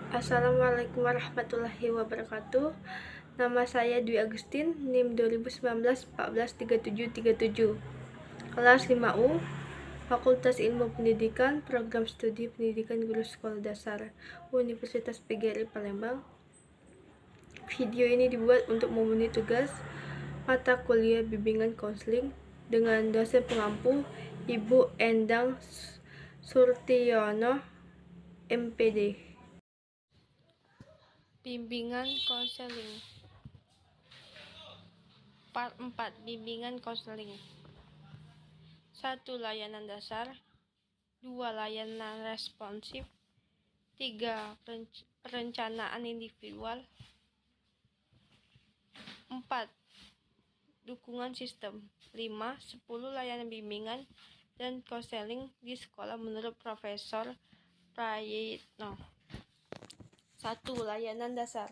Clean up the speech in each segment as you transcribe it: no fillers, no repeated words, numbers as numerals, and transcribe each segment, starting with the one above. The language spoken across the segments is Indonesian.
Assalamualaikum warahmatullahi wabarakatuh. Nama saya Dwi Agustin, NIM 2019-14-3737. Kelas 5U, Fakultas Ilmu Pendidikan, Program Studi Pendidikan Guru Sekolah Dasar, Universitas PGRI Palembang. Video ini dibuat untuk memenuhi tugas mata kuliah bimbingan konseling dengan dosen pengampu Ibu Endang Surtiono, MPD. Bimbingan konseling. Part 4. Bimbingan konseling. 1. Layanan dasar. 2. Layanan responsif. 3. Perencanaan individual. 4. Dukungan sistem. 5. 10 layanan bimbingan dan konseling di sekolah menurut Profesor Prayitno. 1. Layanan dasar.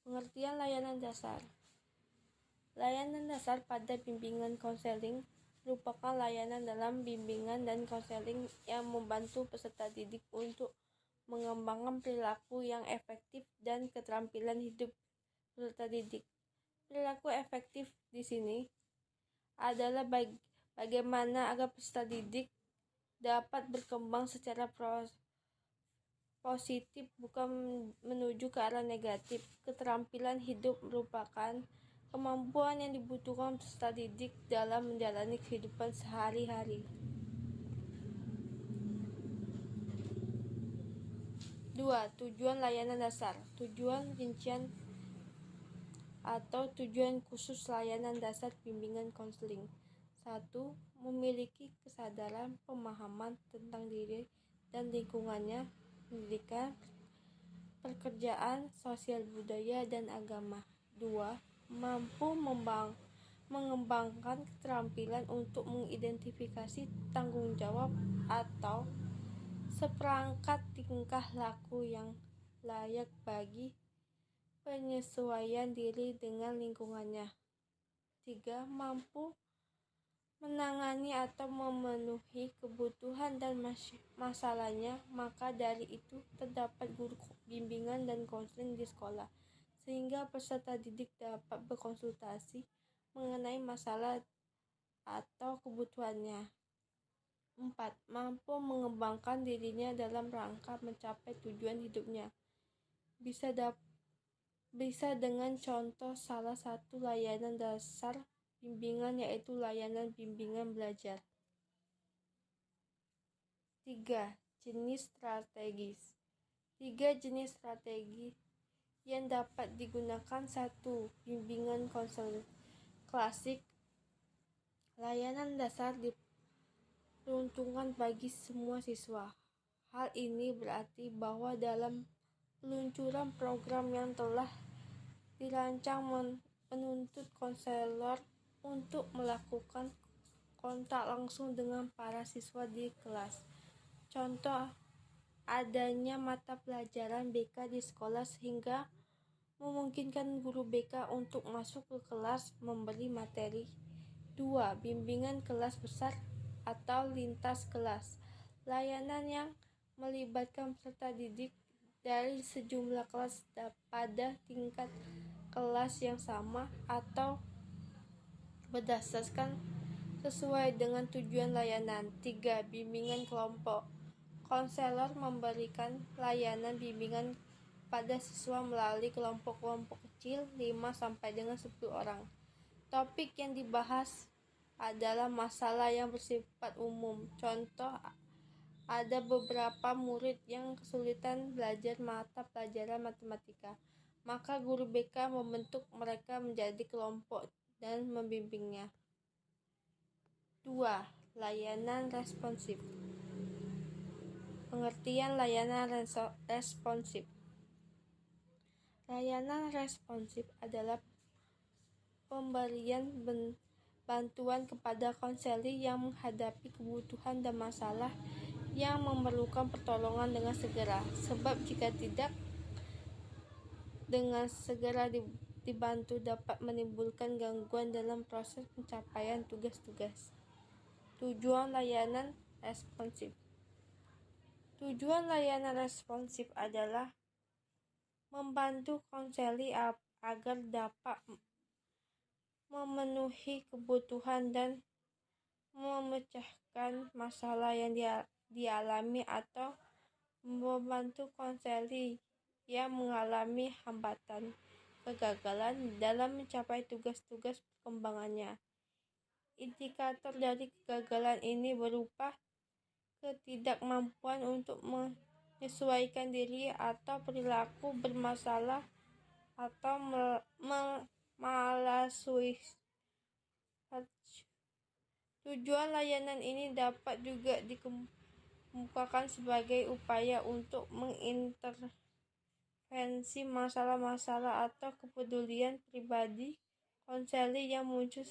Pengertian layanan dasar. Layanan dasar pada bimbingan konseling merupakan layanan dalam bimbingan dan konseling yang membantu peserta didik untuk mengembangkan perilaku yang efektif dan keterampilan hidup peserta didik. Perilaku efektif di sini adalah bagaimana agar peserta didik dapat berkembang secara positif, bukan menuju ke arah negatif. Keterampilan hidup merupakan kemampuan yang dibutuhkan peserta didik dalam menjalani kehidupan sehari-hari. 2. Tujuan layanan dasar. Tujuan rincian atau tujuan khusus layanan dasar bimbingan konseling. 1. Memiliki kesadaran pemahaman tentang diri dan lingkungannya, pendidikan, pekerjaan, sosial budaya, dan agama. 2. Mampu mengembangkan keterampilan untuk mengidentifikasi tanggung jawab atau seperangkat tingkah laku yang layak bagi penyesuaian diri dengan lingkungannya. 3. Mampu menangani atau memenuhi kebutuhan dan masalahnya. Maka dari itu terdapat guru bimbingan dan konseling di sekolah, sehingga peserta didik dapat berkonsultasi mengenai masalah atau kebutuhannya. 4. Mampu mengembangkan dirinya dalam rangka mencapai tujuan hidupnya. Bisa dengan contoh salah satu layanan dasar bimbingan, yaitu layanan bimbingan belajar. 3. Jenis strategis. 3 jenis strategi yang dapat digunakan. 1. Bimbingan konseling klasik. Layanan dasar diperuntukkan bagi semua siswa. Hal ini berarti bahwa dalam peluncuran program yang telah dirancang menuntut konselor untuk melakukan kontak langsung dengan para siswa di kelas. Contoh, adanya mata pelajaran BK di sekolah sehingga memungkinkan guru BK untuk masuk ke kelas memberi materi. 2. Bimbingan kelas besar atau lintas kelas. Layanan yang melibatkan peserta didik dari sejumlah kelas pada tingkat kelas yang sama atau berdasarkan sesuai dengan tujuan layanan. 3. Bimbingan kelompok. Konselor memberikan layanan bimbingan pada siswa melalui kelompok-kelompok kecil 5 sampai dengan 10 orang. Topik yang dibahas adalah masalah yang bersifat umum. Contoh, ada beberapa murid yang kesulitan belajar mata pelajaran matematika. Maka guru BK membentuk mereka menjadi kelompok dan membimbingnya. 2. Layanan responsif. Pengertian layanan responsif. Layanan responsif adalah pemberian bantuan kepada konseling yang menghadapi kebutuhan dan masalah yang memerlukan pertolongan dengan segera. Sebab jika tidak dengan segera dibantu dapat menimbulkan gangguan dalam proses pencapaian tugas-tugas. Tujuan layanan responsif. Tujuan layanan responsif adalah membantu konseli agar dapat memenuhi kebutuhan dan memecahkan masalah yang dialami atau membantu konseli yang mengalami hambatan, kegagalan dalam mencapai tugas-tugas perkembangannya. Indikator dari kegagalan ini berupa ketidakmampuan untuk menyesuaikan diri atau perilaku bermasalah atau maladministrasi. Tujuan layanan ini dapat juga dikemukakan sebagai upaya untuk mengintervensi masalah-masalah atau kepedulian pribadi konseli yang muncul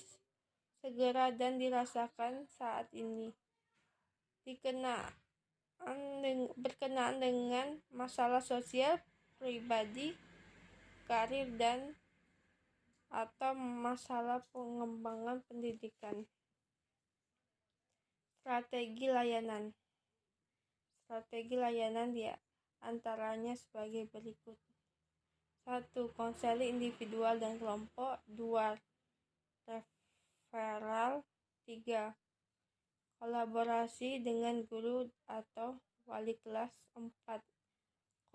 segera dan dirasakan saat ini. Berkenaan dengan masalah sosial, pribadi, karir, dan atau masalah pengembangan pendidikan. Strategi layanan. Strategi layanan di antaranya sebagai berikut. 1. Konseli individual dan kelompok. 2. Referral. 3. Kolaborasi dengan guru atau wali kelas. 4.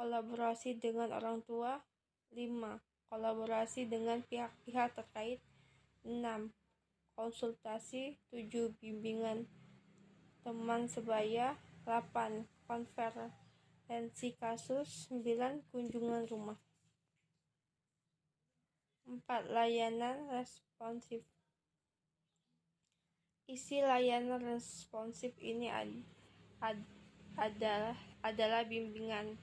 Kolaborasi dengan orang tua. 5. Kolaborasi dengan pihak-pihak terkait. 6. Konsultasi. 7. Bimbingan teman sebaya. 8. Konferensi kasus. 9. Kunjungan rumah. 4. Layanan responsif. Isi layanan responsif ini adalah bimbingan.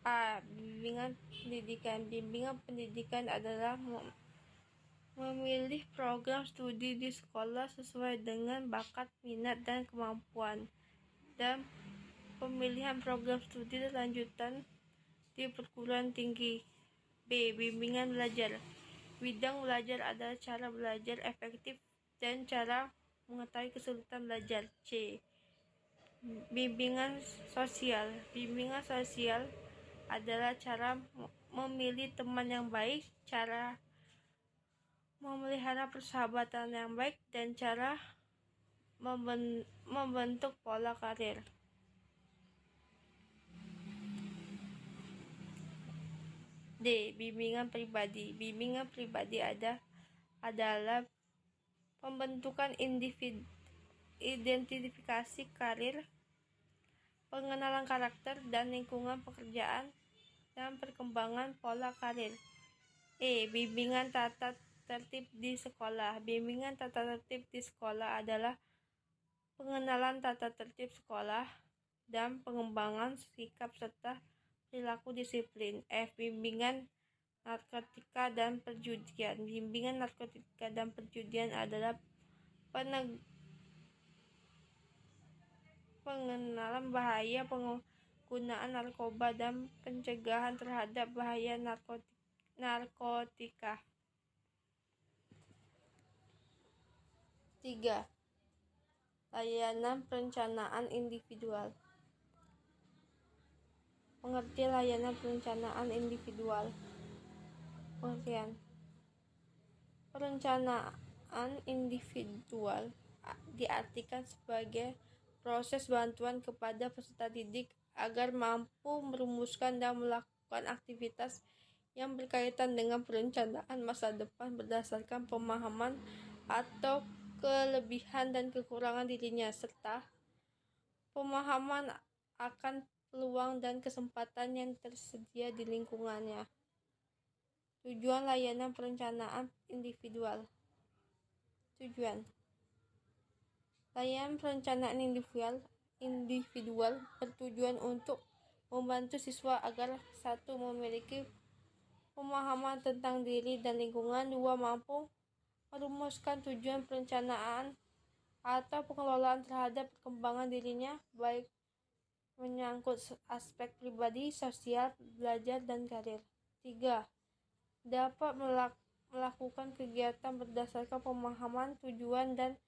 A. Bimbingan pendidikan. Bimbingan pendidikan adalah memilih program studi di sekolah sesuai dengan bakat, minat, dan kemampuan, dan pemilihan program studi lanjutan di perguruan tinggi. B. Bimbingan belajar. Bidang belajar adalah cara belajar efektif dan cara mengetahui kesulitan belajar. C. Bimbingan sosial. Bimbingan sosial adalah cara memilih teman yang baik, cara memelihara persahabatan yang baik, dan cara membentuk pola karir. D. Bimbingan pribadi. Bimbingan pribadi adalah pembentukan identifikasi karir, pengenalan karakter dan lingkungan pekerjaan, dan perkembangan pola karir. E. Bimbingan tata tertib di sekolah. Bimbingan tata tertib di sekolah adalah pengenalan tata tertib sekolah dan pengembangan sikap serta perilaku disiplin. F. Bimbingan narkotika dan perjudian. Bimbingan narkotika dan perjudian adalah pengenalan bahaya penggunaan narkoba dan pencegahan terhadap bahaya narkotika. 3. Layanan perencanaan individual. Pengertian layanan perencanaan individual. Pengertian. Perencanaan individual diartikan sebagai proses bantuan kepada peserta didik agar mampu merumuskan dan melakukan aktivitas yang berkaitan dengan perencanaan masa depan berdasarkan pemahaman atau kelebihan dan kekurangan dirinya, serta pemahaman akan peluang dan kesempatan yang tersedia di lingkungannya. Tujuan layanan perencanaan individual. Tujuan layanan perencanaan individual bertujuan untuk membantu siswa agar 1. Memiliki pemahaman tentang diri dan lingkungan. 2. Mampu merumuskan tujuan perencanaan atau pengelolaan terhadap perkembangan dirinya, baik menyangkut aspek pribadi, sosial, belajar, dan karir. 3. Dapat melakukan kegiatan berdasarkan pemahaman, tujuan, dan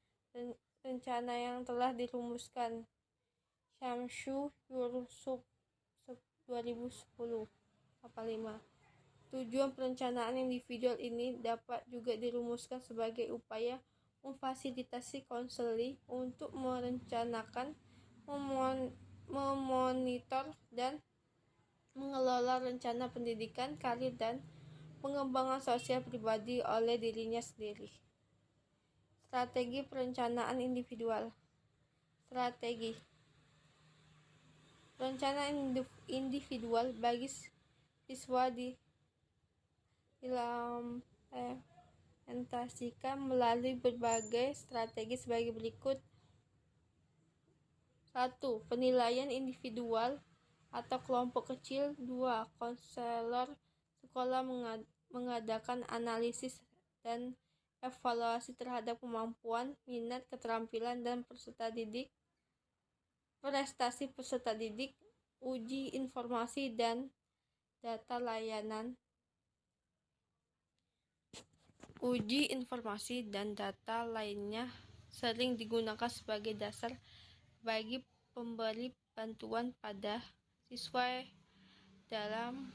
rencana yang telah dirumuskan. Syamsu Yusuf 2010. 5. Tujuan perencanaan individual ini dapat juga dirumuskan sebagai upaya memfasilitasi konseling untuk merencanakan, memonitor, dan mengelola rencana pendidikan, karir, dan pengembangan sosial pribadi oleh dirinya sendiri. Strategi perencanaan individual. Strategi perencanaan individual bagi siswa diimplementasikan melalui berbagai strategi sebagai berikut. 1. Penilaian individual atau kelompok kecil. 2. Konselor sekolah mengadakan analisis dan evaluasi terhadap kemampuan, minat, keterampilan, dan prestasi peserta didik. Uji informasi dan data layanan. Uji informasi dan data lainnya sering digunakan sebagai dasar bagi pemberi bantuan pada siswa dalam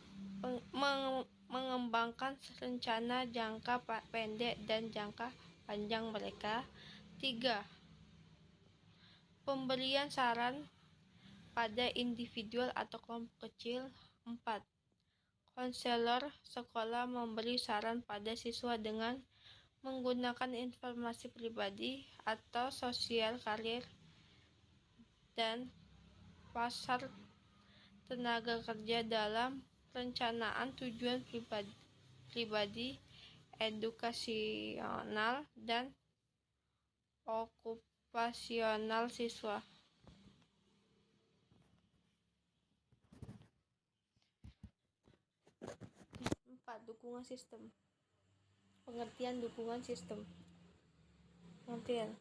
mengembangkan rencana jangka pendek dan jangka panjang mereka. 3. Pemberian saran pada individual atau kelompok kecil. 4. Konselor sekolah memberi saran pada siswa dengan menggunakan informasi pribadi atau sosial, karir, dan pasar tenaga kerja dalam perencanaan tujuan pribadi, edukasional, dan okupasional siswa. 4. Dukungan sistem. Pengertian dukungan sistem. Pengertian.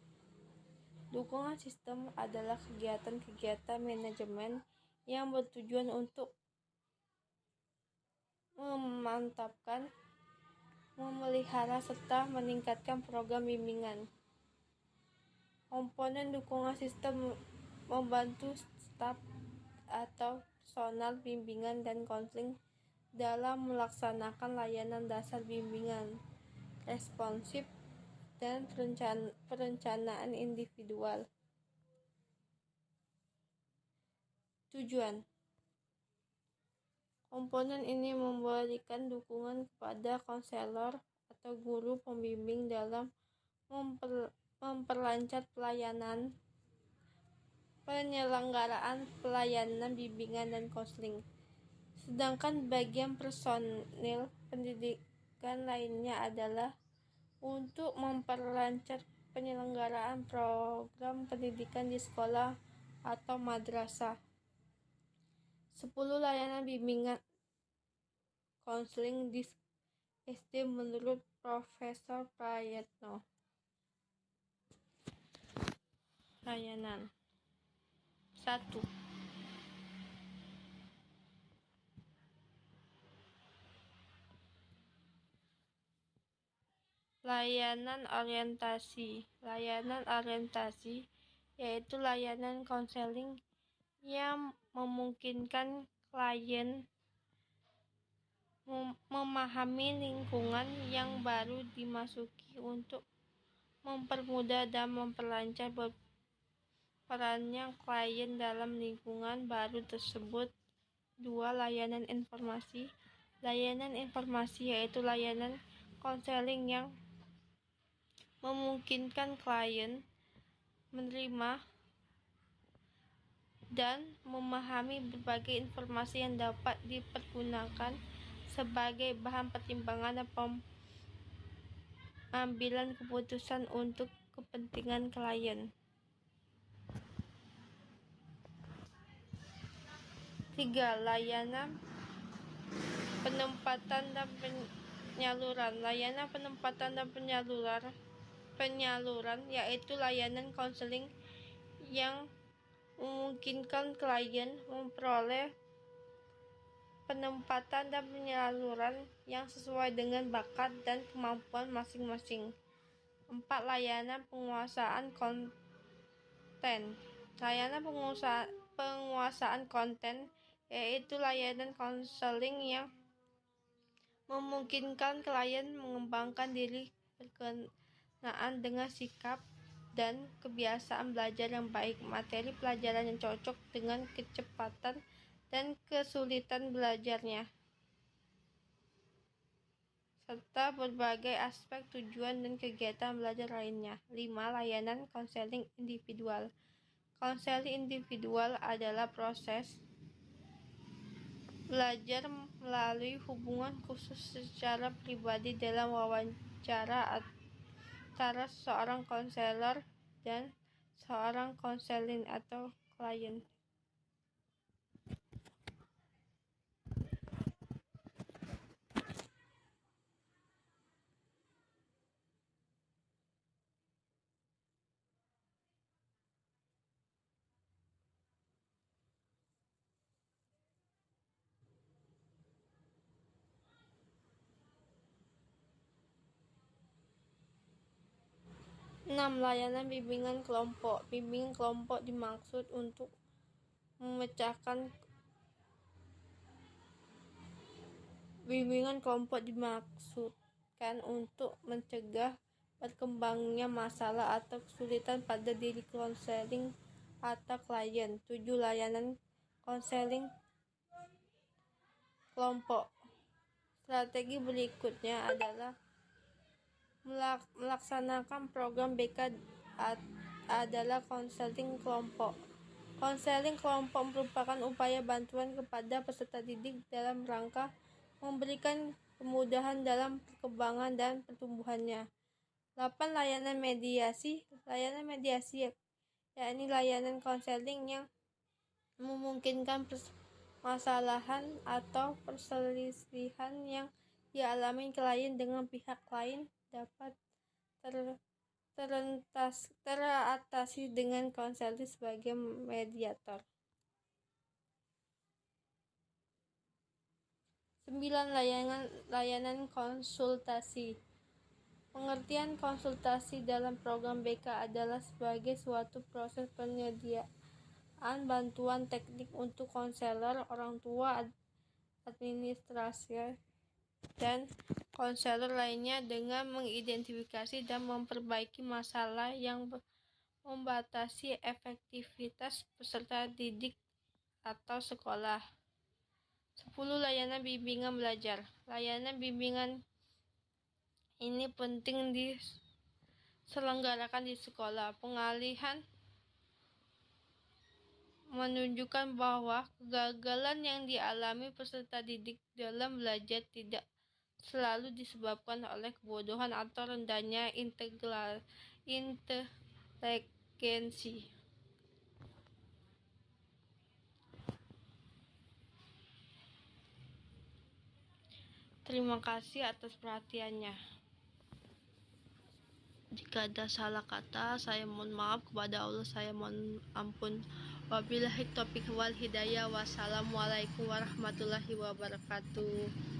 Dukungan sistem adalah kegiatan-kegiatan manajemen yang bertujuan untuk memantapkan, memelihara, serta meningkatkan program bimbingan. Komponen dukungan sistem membantu staf atau personal bimbingan dan konseling dalam melaksanakan layanan dasar bimbingan, responsif, dan perencanaan individual. Tujuan. Komponen ini memberikan dukungan kepada konselor atau guru pembimbing dalam memperlancar penyelenggaraan pelayanan bimbingan dan konseling. Sedangkan bagian personil pendidikan lainnya adalah untuk memperlancar penyelenggaraan program pendidikan di sekolah atau madrasah. 10. Layanan bimbingan konseling di SD menurut Profesor Prayetno. Layanan. 1. Layanan orientasi. Layanan orientasi yaitu layanan konseling yang memungkinkan klien memahami lingkungan yang baru dimasuki untuk mempermudah dan memperlancar berperannya klien dalam lingkungan baru tersebut. 2. Layanan informasi. Layanan informasi yaitu layanan konseling yang memungkinkan klien menerima dan memahami berbagai informasi yang dapat dipergunakan sebagai bahan pertimbangan dan pengambilan keputusan untuk kepentingan klien. 3. Layanan penempatan dan penyaluran. Layanan penempatan dan penyaluran yaitu layanan konseling yang memungkinkan klien memperoleh penempatan dan penyaluran yang sesuai dengan bakat dan kemampuan masing-masing. 4. Layanan penguasaan konten. Layanan penguasaan konten, yaitu layanan konseling yang memungkinkan klien mengembangkan diri berkenaan dengan sikap dan kebiasaan belajar yang baik, materi pelajaran yang cocok dengan kecepatan dan kesulitan belajarnya, serta berbagai aspek tujuan dan kegiatan belajar lainnya. 5. Layanan konseling individual. Konseling individual adalah proses belajar melalui hubungan khusus secara pribadi dalam wawancara antara seorang konselor dan seorang konselin atau klien. Layanan bimbingan kelompok. Bimbingan kelompok dimaksud untuk memecahkan untuk mencegah berkembangnya masalah atau kesulitan pada diri konseling atau klien. 7. Layanan konseling kelompok. Strategi berikutnya adalah melaksanakan program BK adalah konseling kelompok. Konseling kelompok merupakan upaya bantuan kepada peserta didik dalam rangka memberikan kemudahan dalam perkembangan dan pertumbuhannya. 8. Layanan mediasi. Layanan mediasi yakni layanan konseling yang memungkinkan permasalahan atau perselisihan yang dialami klien dengan pihak lain dapat teratasi dengan konseling sebagai mediator. 9. Layanan konsultasi. Pengertian konsultasi dalam program BK adalah sebagai suatu proses penyediaan bantuan teknik untuk konselor, orang tua, administrasi, dan konselor lainnya dengan mengidentifikasi dan memperbaiki masalah yang membatasi efektivitas peserta didik atau sekolah. 10. Layanan bimbingan belajar. Layanan bimbingan ini penting diselenggarakan di sekolah. Pengalihan menunjukkan bahwa kegagalan yang dialami peserta didik dalam belajar tidak selalu disebabkan oleh kebodohan atau rendahnya inteligensi. Terima kasih atas perhatiannya. Jika ada salah kata, saya mohon maaf. Kepada Allah saya mohon ampun. Wabillahi taufiq wal hidayah. Wassalamualaikum warahmatullahi wabarakatuh.